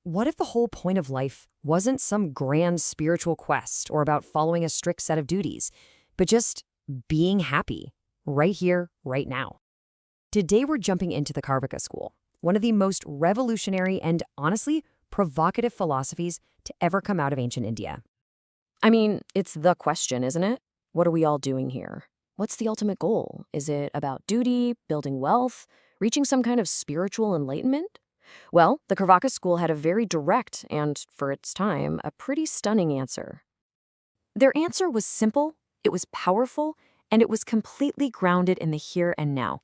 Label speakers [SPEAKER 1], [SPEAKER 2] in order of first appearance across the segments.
[SPEAKER 1] What if the whole point of life wasn't some grand spiritual quest or about following a strict set of duties, but just being happy, right here, right now? Today we're jumping into the Cārvāka school, one of the most revolutionary and honestly provocative philosophies to ever come out of ancient India. I mean, it's the question, isn't it? What are we all doing here? What's the ultimate goal? Is it about duty, building wealth, reaching some kind of spiritual enlightenment? Well, the Cārvāka school had a very direct and, for its time, a pretty stunning answer. Their answer was simple, it was powerful, and it was completely grounded in the here and now.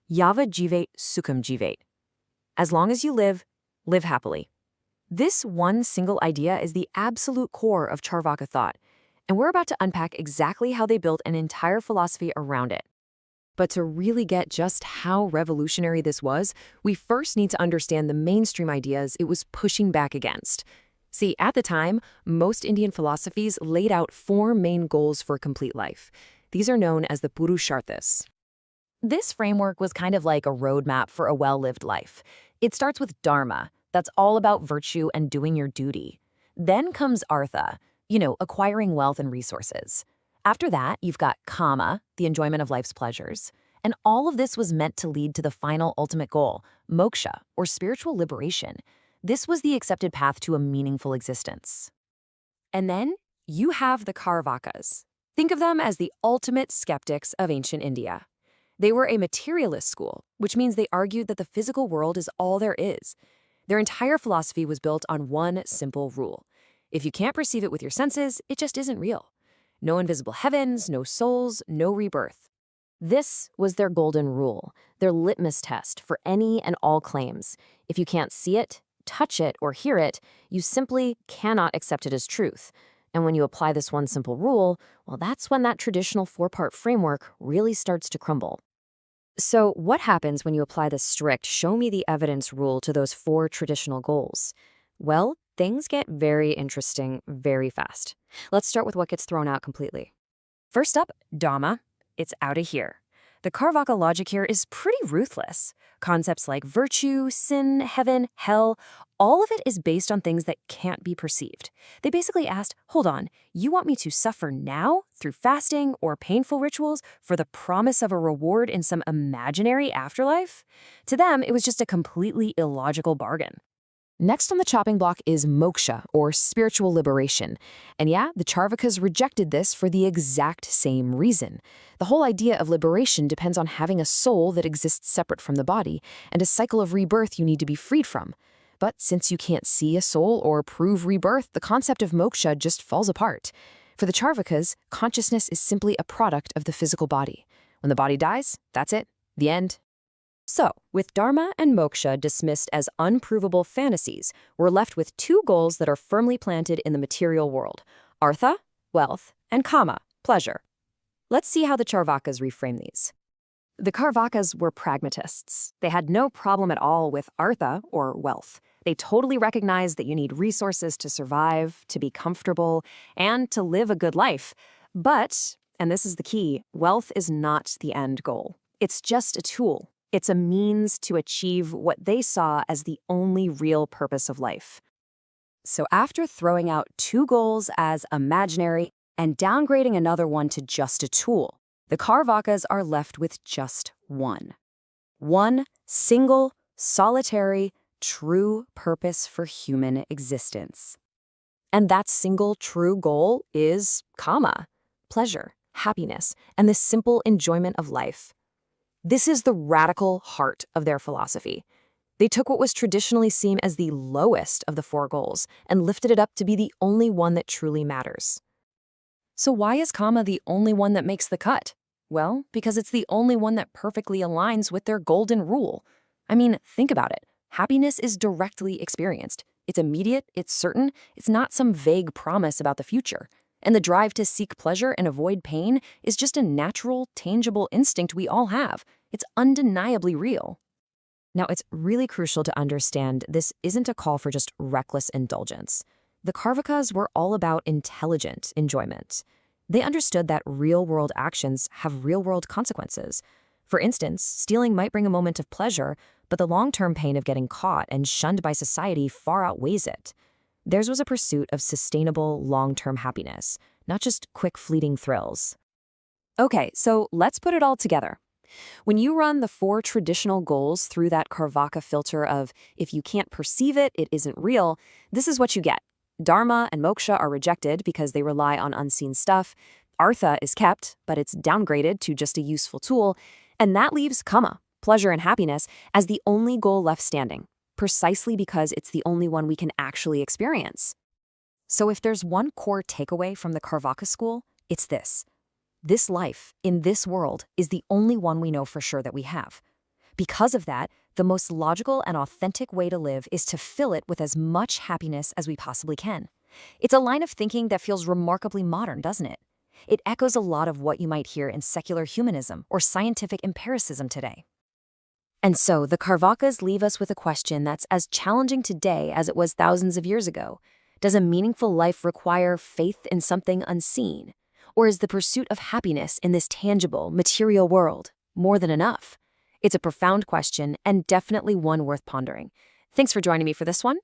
[SPEAKER 1] Yava jivet sukham jivet. As long as you live, live happily. This one single idea is the absolute core of Cārvāka thought, and we're about to unpack exactly how they built an entire philosophy around it. But to really get just how revolutionary this was, we first need to understand the mainstream ideas it was pushing back against. See, at the time, most Indian philosophies laid out four main goals for a complete life. These are known as the Puruṣārthas. This framework was kind of like a roadmap for a well-lived life. It starts with Dharma, that's all about virtue and doing your duty. Then comes Artha, acquiring wealth and resources. After that, you've got Kāma, the enjoyment of life's pleasures. And all of this was meant to lead to the final ultimate goal, Mokṣa, or spiritual liberation. This was the accepted path to a meaningful existence. And then you have the Cārvākas. Think of them as the ultimate skeptics of ancient India. They were a materialist school, which means they argued that the physical world is all there is. Their entire philosophy was built on one simple rule. If you can't perceive it with your senses, it just isn't real. No invisible heavens, no souls, no rebirth. This was their golden rule, their litmus test for any and all claims. If you can't see it, touch it, or hear it, you simply cannot accept it as truth. And when you apply this one simple rule, well, that's when that traditional four-part framework really starts to crumble. So what happens when you apply the strict show me the evidence rule to those four traditional goals? Well, things get very interesting very fast. Let's start with what gets thrown out completely. First up, Dhamma. It's out of here. The Cārvāka logic here is pretty ruthless. Concepts like virtue, sin, heaven, hell, all of it is based on things that can't be perceived. They basically asked, hold on, you want me to suffer now through fasting or painful rituals for the promise of a reward in some imaginary afterlife? To them, it was just a completely illogical bargain. Next on the chopping block is Mokṣa, or spiritual liberation. And yeah, the Cārvākas rejected this for the exact same reason. The whole idea of liberation depends on having a soul that exists separate from the body, and a cycle of rebirth you need to be freed from. But since you can't see a soul or prove rebirth, the concept of Mokṣa just falls apart. For the Cārvākas, consciousness is simply a product of the physical body. When the body dies, that's it, the end. So, with Dharma and Mokṣa dismissed as unprovable fantasies, we're left with two goals that are firmly planted in the material world: Artha, wealth, and Kāma, pleasure. Let's see how the Cārvākas reframe these. The Cārvākas were pragmatists. They had no problem at all with Artha, or wealth. They totally recognized that you need resources to survive, to be comfortable, and to live a good life. But, and this is the key, wealth is not the end goal. It's just a tool. It's a means to achieve what they saw as the only real purpose of life. So after throwing out two goals as imaginary and downgrading another one to just a tool, the Cārvākas are left with just one. One single, solitary, true purpose for human existence. And that single true goal is Kāma, pleasure, happiness, and the simple enjoyment of life. This is the radical heart of their philosophy. They took what was traditionally seen as the lowest of the four goals and lifted it up to be the only one that truly matters. So why is Kāma the only one that makes the cut? Well, because it's the only one that perfectly aligns with their golden rule. I mean, think about it. Happiness is directly experienced. It's immediate, it's certain, it's not some vague promise about the future. And the drive to seek pleasure and avoid pain is just a natural, tangible instinct we all have. It's undeniably real. Now, it's really crucial to understand this isn't a call for just reckless indulgence. The Cārvākas were all about intelligent enjoyment. They understood that real-world actions have real-world consequences. For instance, stealing might bring a moment of pleasure, but the long-term pain of getting caught and shunned by society far outweighs it. Theirs was a pursuit of sustainable, long-term happiness, not just quick, fleeting thrills. Okay, so let's put it all together. When you run the 4 traditional goals through that Cārvāka filter of if you can't perceive it, it isn't real, this is what you get. Dharma and Mokṣa are rejected because they rely on unseen stuff. Artha is kept, but it's downgraded to just a useful tool. And that leaves Kāma, pleasure and happiness, as the only goal left standing, precisely because it's the only one we can actually experience. So if there's one core takeaway from the Cārvāka school, it's this. This life, in this world, is the only one we know for sure that we have. Because of that, the most logical and authentic way to live is to fill it with as much happiness as we possibly can. It's a line of thinking that feels remarkably modern, doesn't it? It echoes a lot of what you might hear in secular humanism or scientific empiricism today. And so, the Cārvākas leave us with a question that's as challenging today as it was thousands of years ago. Does a meaningful life require faith in something unseen? Or is the pursuit of happiness in this tangible, material world more than enough? It's a profound question and definitely one worth pondering. Thanks for joining me for this one.